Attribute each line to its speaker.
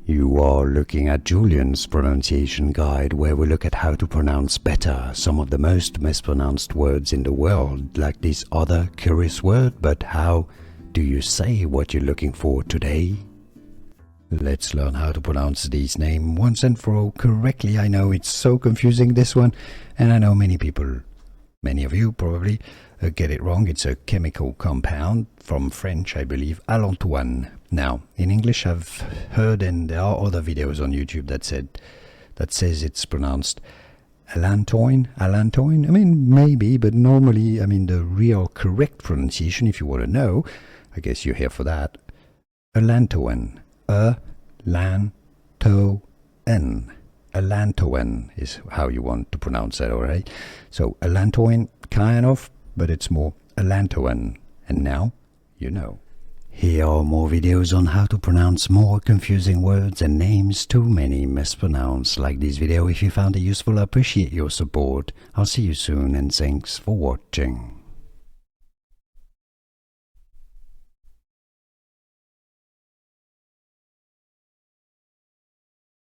Speaker 1: You are looking at Julian's pronunciation guide, where we look at how to pronounce better some of the most mispronounced words in the world, like this other curious word. But how do you say what you're looking for today? Let's learn how to pronounce this name once and for all correctly. I know it's so confusing, this one, and I know many people, many of you probably, get it wrong. It's a chemical compound from French, I believe, Allantoin. Now, in English, I've heard, and there are other videos on YouTube that says it's pronounced Allantoin. Allantoin. I mean, maybe, but normally, the real correct pronunciation, if you want to know, I guess you're here for that. Allantoin. Allantoin. Allantoin is how you want to pronounce that, all right? So Allantoin, kind of, but it's more Allantoin. And now you know. Here are more videos on how to pronounce more confusing words and names too many mispronounced. Like this video if you found it useful. I appreciate your support. I'll see you soon, and thanks for watching.